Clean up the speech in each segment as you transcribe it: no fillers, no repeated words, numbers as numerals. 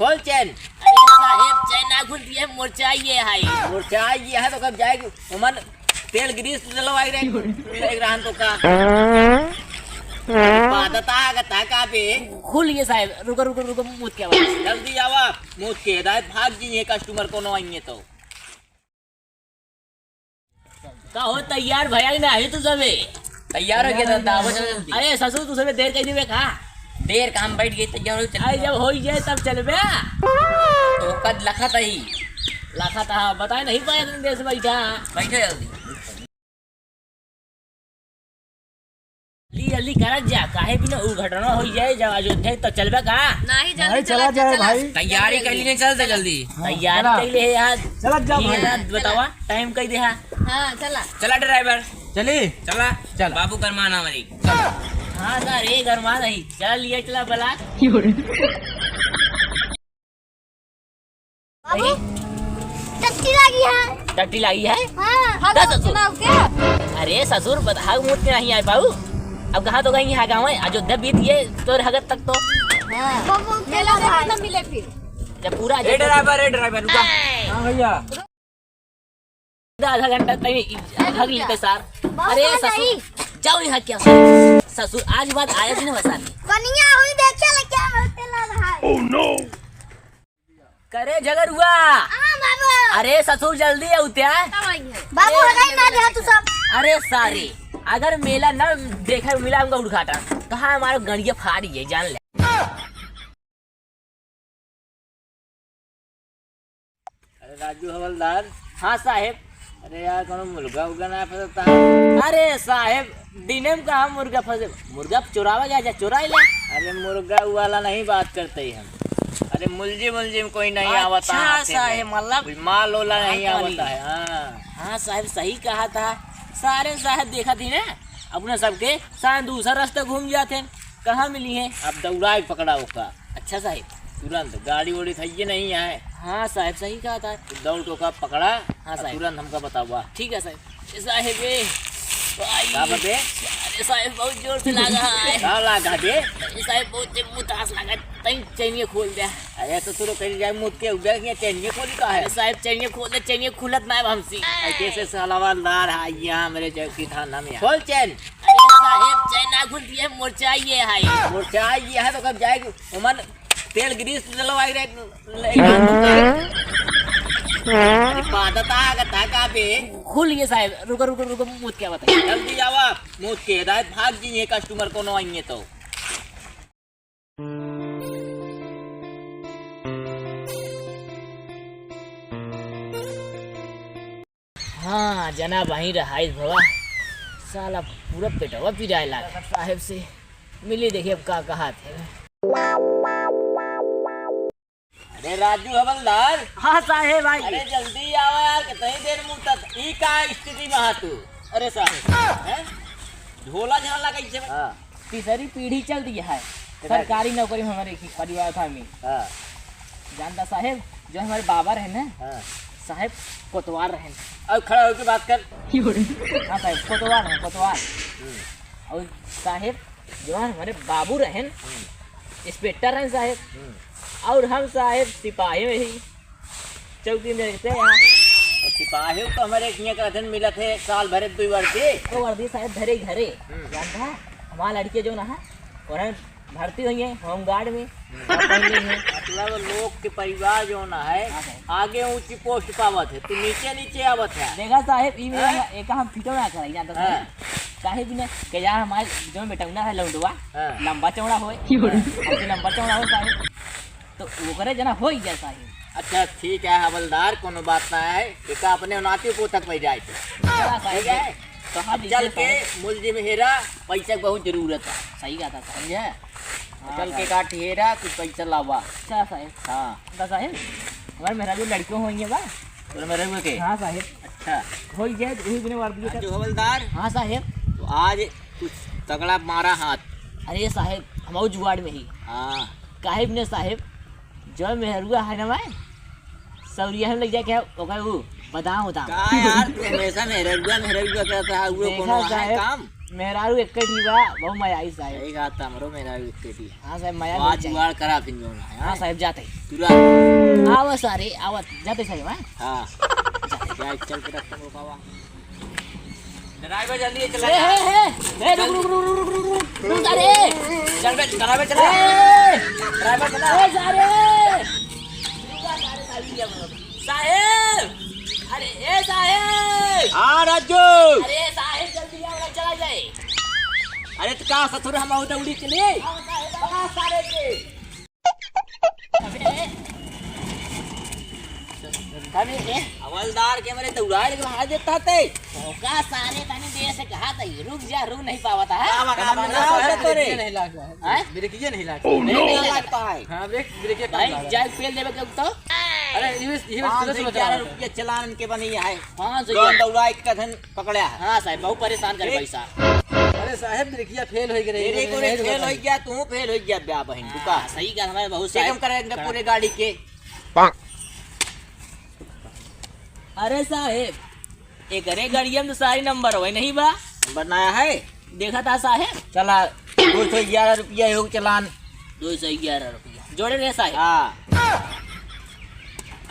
खोल चैन। अरे साहेब चैन ना खुलती है, मुरझाइए है। मुरझाई है तो कब जाएगी उमन तेल ग्रीस डलवाई रहे रहन तो का पादता गता का पे खुलिए साहेब, रुको रुको रुको, मुझ क्या बात। जल्दी आवा मुझ के हिदायत भाग जी है कस्टमर को नो आएंगे तो का हो तैयार भैया ना है तू सबे तैयार हो गया दावत। अरे ससुर तू सबे देर कह देबे का देर काम बैठ गई तैयार हो आई चल जब हो जाए तब चलबे तो कद लखत ही लाखा था बताए नहीं पाया तुम देश बैठा बैठे जल्दी ली जल्दी करत जा काहे बिना उ घटना हो जाए जब अयोध्या तब चलबे का नहीं जल्दी चला जाए भाई। तैयारी कर ली नहीं चलते जल्दी तैयार चला। कैले है यार चला जा ठीक है भाई। यार, बतावा टाइम कई दे हा हाँ चला चला ड्राइवर चली चला चल। बाबू करमाना हमारी हाँ सर ये घर में नहीं चल लिया चला बला बाबू टट्टी लगी है। टट्टी लगी है हाँ दस ससुर। चुनाव के अरे ससुर बता मुझ के नहीं आए पाऊ अब कहाँ तो कहीं यहाँ गाँव है अयोध्या बीत गए तो हगत तक तो बाबू केला देखने न मिले फिर जब पूरा ए ड्राइवर रुका हाँ भैया आधा घंटा कहीं भाग लेते सर अरे आ ससुर जाओ यहाँ क्या ससुर आज बात आया भी ना वैसा कनिया हुई देखे ले क्या होते लग रहा है। करे झगड़ हुआ हाँ बाबू अरे ससुर जल्दी है उत्या बाबू हो गई ना जा तू सब अरे सारे अगर मेला न देखा मिला हमका उद्घाटन कहाँ हमारा गड़िया फाड़ी है जान ले अरे राजू हवलदार हाँ साहेब अरे यार कौन मुर्गा उगा ना फंसता अरे साहेब दिने में कहा मुर्गा फंसे मुर्गा चुरावा गया जा चुरा ले अरे मुर्गा वाला नहीं बात करते ही हम अरे मुलजिम कोई नहीं आवता अच्छा हाथे में। साहेब मतलब कोई माल ओला नहीं हाँ, आवता है हाँ हाँ साहब सही कहा था सारे साहब देखा थी ना अपने सबके शायद दूसरा रास्ता घूम जाते कहाँ मिली है अब दौड़ा पकड़ा होगा अच्छा साहब तुरंत गाड़ी वाड़ी थी नहीं आए हाँ साहब सही कहा था दौड़ तो का पकड़ा हाँ, साहब। तुरंत हमका बतावा ठीक है साहब साहब ये क्या बते अरे साहब बहुत जोर से लगा है क्या लागा दे ये साहब बहुत मुतास लगा तई चैनिया खोल दिया अरे तो तू कहीं जाए मुझ के उधर के चैनिए खोली का है अरे साहब चैनिया खोल दे चैनिया खुलत ना है हमसे कैसे सलावादार है यहाँ मेरे चौकी थाना में खोल चैन अरे साहब चैन ना खुलती है मुरझाइए है मुरझाई है तो कब जाएगी उमन तेल ग्रीस डलवाई रहे पादता गता का पे खुलिए साहब रुको रुको रुको मुझ क्या बताइए जल्दी आवा मुझ के हिदायत भाग जी है कस्टमर को नो आएंगे तो हाँ जना वहीं रहा भवा साला पूरा पेटवा पिराए लगा साहब से मिली देखिए अब का कहा थे अरे राजू हवलदार हाँ साहेब भाई अरे जल्दी आओ यार कितनी देर मुंह तक ई का स्थिति में हा तू अरे साहब हैं झोला झाला कैसे हां तीसरी पीढ़ी चल रही है सरकारी नौकरी में हमारे परिवार था में हां जानता साहेब जो हमारे बाबा रहे ना हां साहेब कोतवाल रहे अब खड़ा होकर बात कर हाँ साहेब कोतवाल है कोतवाल और साहेब जो है हमारे बाबू रहे इंस्पेक्टर रहे साहेब और हम साहेब सिपाही में ही चौकी में रहते हैं यहाँ और सिपाही तो हमारे यहाँ का अध्ययन मिला थे साल भरे 2 वर्दी तो वर्दी साहेब घरे घरे जानता है हमारा लड़के जो ना है उन्हें भर्ती हुई है होमगार्ड में पहले हैं मतलब लोग के परिवार जो ना है हाँ साहब। आगे ऊंची पोस्ट पावत है तू नीचे नीचे आवत है देखा साहेब ई में एक हम फिटो ना कर जानता हाँ। साहेब काहे बिना के यार हमारे जो बेटौना है लौंडवा हाँ। लंबा चौड़ा होए हमसे लंबा चौड़ा हो साहेब तो वो करे जना हो ही जाए साहेब अच्छा ठीक है हवलदार कोनो बात ना है एक अपने नाती पोतक पे जाए थे चला ठीक साहेब है कहाँ चल के मुलजिम हेरा पैसा की बहुत जरूरत है सही कहा था साहब समझे चल के काट हेरा कुछ पैसा लावा अच्छा साहेब हाँ तो साहेब हमारे मेरा जो लड़कियों होंगे बा तो मेरे में के हाँ साहेब अच्छा हो ही जाए वही बिना वर्दी का जो हवलदार हाँ साहेब तो आज कुछ तगड़ा मारा हाथ अरे साहेब हमारे जुगाड़ में ही हाँ काहे बिना साहेब जो मेहरुआ है ना मैं सौरिया में लग जाए क्या ओकर वो बताओ का यार तू हमेशा मेहरुआ करता है वो देखा कोनो है साहेब, काम मेहरारू एक ही बा बहुत मजा आई साहब। सही कहा था मरो मेरा विकेटी हाँ साहब मजा आज जुगाड़ करा फिर जो ना हाँ साहब जाते तुरंत आवा सारे आवा जाते साहब हाँ हां क्या चल के रखता रुकावा ड्राइवर जल्दी चला ए रुक रुक रुक रुक रुक रुक रुक सारे चल बे ड्राइवर चला ड्राइवर चला ए सारे साहेब अरे ए साहेब हां राजू अरे साहेब जल्दी आओ चला जाए अरे तो का ससुर हम उधर उड़ी चले बड़ा सारे के अबे ए हवलदार के मेरे दौड़ा के हाथ देता थे का सारे तने देर से कहा था रुक जा रुक नहीं पावता है काम ना होता तोरे नहीं लगता है हैं? ब्रेकिए नहीं लगता नहीं लगता है हाँ ब्रेकिए कम भाई लगा जाए पेल देवे के तो अरे ये पाँच से सुनो 11 रुपये चलान के बनी है हां सही कौन दौड़ा एक कथन पकड़ा है हां साहब बहुत परेशान करे पैसा अरे साहब ब्रेकिया फेल हो गई तेरे को फेल हो गया तू फेल हो गया ब्याह बहन दुका सही का हमारे बहुत चेकम साहब करेंगे पूरे गाड़ी के अरे साहेब एक अरे गाड़िया में तो सारी नंबर हो नहीं बा बनाया है देखा था साहेब चला 211 रुपया हो चलान 211 रुपया जोड़े रहे साहेब हाँ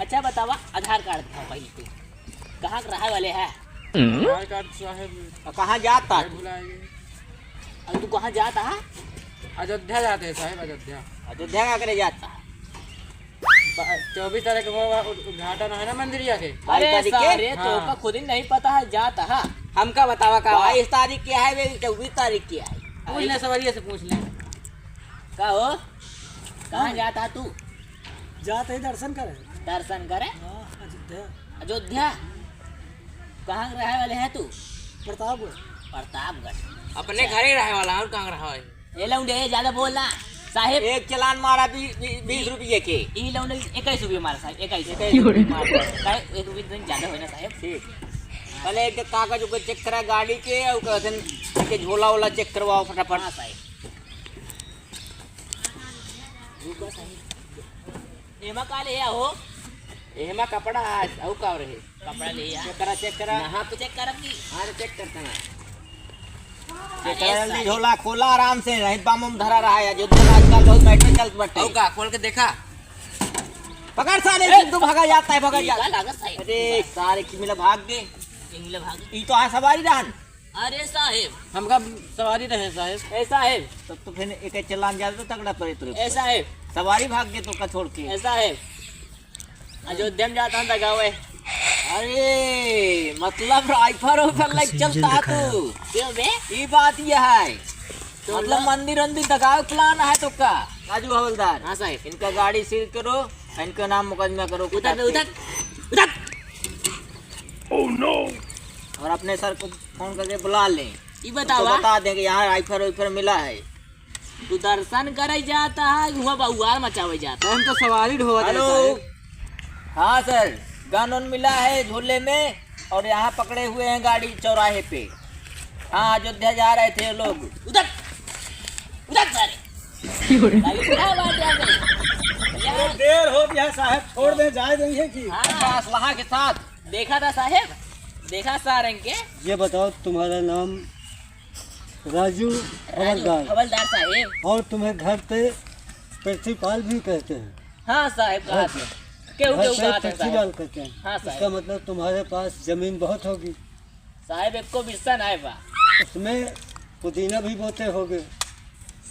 अच्छा बतावा आधार कार्ड था पहले तो कहाँ के रहे वाले है आधार कार्ड साहब कहाँ जाता भुलाएंगे अब तू कहाँ जाता है अयोध्या जाते हैं साहब अयोध्या अयोध्या का करे जाता 24 तारीख को उद्घाटन है ना मंदिरिया के अरे 22 तारीख के? सारे तो हाँ। का खुद ही नहीं पता है जाता है हमका बतावा का 22 तारीख की है वे 24 तारीख की है पूछ ले सवारिया से पूछ ले का हो कहाँ जाता तू जाते ही दर्शन करें दर्शन करे अयोध्या अयोध्या कहाँ के रहे वाले है तू प्रतापगढ़ प्रतापगढ़ अपने घर ही रहे वाला और कहाँ रहा है ये लौंडे ज्यादा बोलना साहेब एक चलान मारा 20 रुपये के ई लौंडे 21 रुपये मारा साहेब 21 1 रुपये दिन ज्यादा होना साहेब ठीक पहले एक कागज ऊपर चेक करा गाड़ी के और कहते के झोला वोला चेक करवाओ फटाफट हाँ साहेब रुको साहेब एमा का ले हो एमा कपड़ा है और का रहे कपड़ा ले आ चेक करा यहाँ पे चेक करब की अरे चेक करते ना अरे जल्दी झोला खोला आराम से नहीं बम बम धरा रहा है अयोध्या में आजकल बहुत बैठे चल बटे का खोल के देखा पकड़ साले तू भागा जाता है भागा का जाता लागत साहेब अरे सारे की मिला भाग गए इंगले भाग ई तो है सवारी रहन अरे साहेब हमका सवारी रहे साहब ऐसा है तब तो फिर एक चलान जा तो तगड़ा पड़े तुरंत ऐसा है सवारी भाग गए तो का छोड़ के ऐसा है अयोध्या में जाता हूँ दगावे अरे मतलब राइफल ऊपर लग चलता है तू क्यों बे ये बात ये है मतलब मंदिर वंदिर दगाव प्लान है तो का राजू हवलदार हाँ साहेब इनका गाड़ी सील करो इनका नाम मुकदमा करो उधर बे, उधर उधर और अपने सर को फोन करके बुला लें ये तो बतावा बता दें कि यहाँ राइफल वाइफल मिला है तू दर्शन करे जाता है हुआ बहुआर मचावे जाता हम तो सवारी ढोवा हेलो हाँ सर गन उन मिला है झोले में और यहाँ पकड़े हुए हैं गाड़ी चौराहे पे हाँ अयोध्या जा रहे थे लोग उधर उधर सारे लागी क्या बात है यार देर हो गया साहब छोड़ दे जाए देंगे कि हाँ असलहा के साथ देखा था साहेब देखा सारंग के ये बताओ तुम्हारा नाम राजू हवलदार हवलदार साहेब और तुम्हें घर पे प्रिंसिपल भी कहते हैं हाँ साहेब कहा थे केहू घर केहू पे कहा था प्रिंसिपल साहेब कहते हैं हाँ साहब। इसका मतलब तुम्हारे पास जमीन बहुत होगी साहेब एक को बिस्सन है बा उसमें पुदीना भी बोते होगे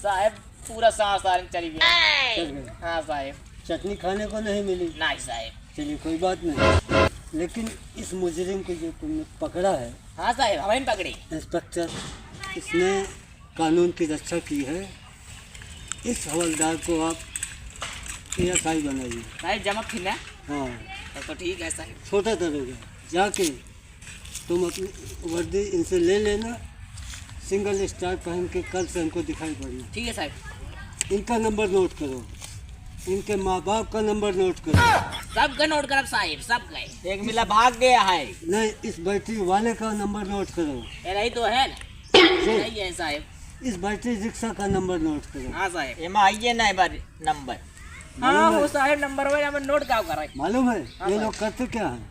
साहेब पूरा सारंग चली गया चल गए हाँ साहेब चटनी खाने को नहीं मिली नहीं साहेब चलिए कोई बात नहीं लेकिन इस मुजरिम को जो तुमने पकड़ा है हाँ साहेब हमें पकड़ी इंस्पेक्टर इसने कानून की रक्षा की है इस हवलदार को आप ASI बनाइए साहेब जमा थी ना हाँ तो ठीक है साहेब छोटा दरोगा जाके तुम अपनी वर्दी इनसे ले लेना सिंगल स्टार पहन के कल से हमको दिखाई पड़ना ठीक है साहब इनका नंबर नोट करो इनके माँ बाप का नंबर नोट करो सबका नोट करब साहेब सब गए एक मिला भाग गया है नहीं इस बैटरी वाले का नंबर नोट करो ये रही तो है ना नहीं है साहेब इस बैटरी रिक्शा का नंबर नोट करो हाँ साहेब एमा आइए ना एक बार नंबर हाँ वो साहेब नंबर वे नंबर नोट क्या कर रहे मालूम है हाँ ये भाई। लोग करते क्या हैं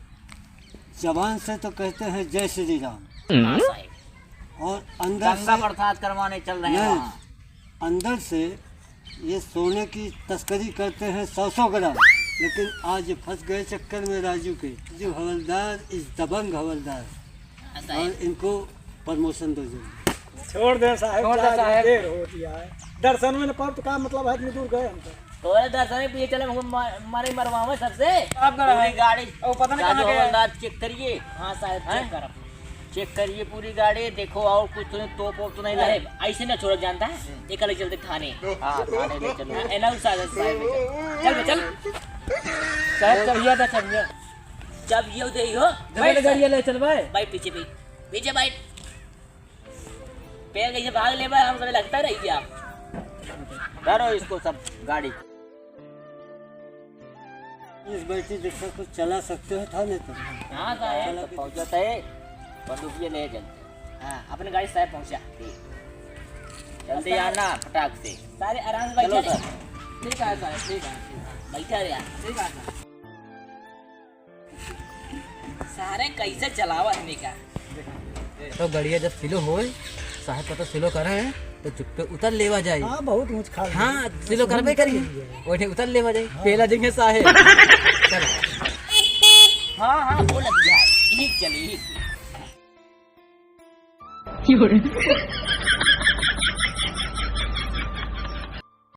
जबान से तो कहते हैं जय श्री राम हाँ साहेब और अंदर गंगा से प्रसाद करवाने चल रहे हैं नहीं। वहाँ। अंदर से ये सोने की तस्करी करते हैं 100 ग्राम, लेकिन आज ये फंस गए चक्कर में राजू के। जो हवलदार इस दबंग हवलदार, और इनको प्रमोशन दो जल्दी। छोड़ दे साहब, छोड़ दे जा, साहब। देर हो दिया है। दर्शन में न पाप तो का मतलब है, इतनी दूर गए हम तो। तोरे दर्शन पीछे चले मारे मरवावे सबसे। आप कर रहे पूरी हैं। गाड़ी ओ, पता नहीं कहाँ गए। हवलदार चेक करिए। हाँ साहब हैं? चेक कर चेक करिए पूरी गाड़ी, देखो और कुछ तो तोप वोप तो नहीं लगे। साहब ऐसे ना छोड़ जानता है एक अलग चलते थाने हाँ थाने ले चलो। एना साहब चल बे, चल साहब चलिए था चलिए जब ये दे हो बैठ गाड़ी ले चल भाई भाई पीछे भी पीछे भाई पैर कैसे भाग ले भाई, हम सब लगता रही आप धरो इसको सब गाड़ी। इस बैटरी रिक्शा को चला सकते हो थाने तक। हाँ साहब तो पहुँचता है, बंदूक ये ले चलते। हाँ अपने गाड़ी साहब पहुंचा जल्दी आना फटाक से। सारे आराम से चलो बैठे सर। ठीक है साहब ठीक है बैठा रहा ठीक है सारे कैसे चलावा आदमी का तो गड़िया जब सिलो हो साहब का तो सिलो कर रहे हैं तो चुप्पे उतर लेवा जाए। हाँ बहुत ऊँच खा हाँ सिलो करबे करिए ओठे उतर लेवा जाए पहला जगह साहेब। चलो हाँ हाँ वो लग गया है। एक चले एक।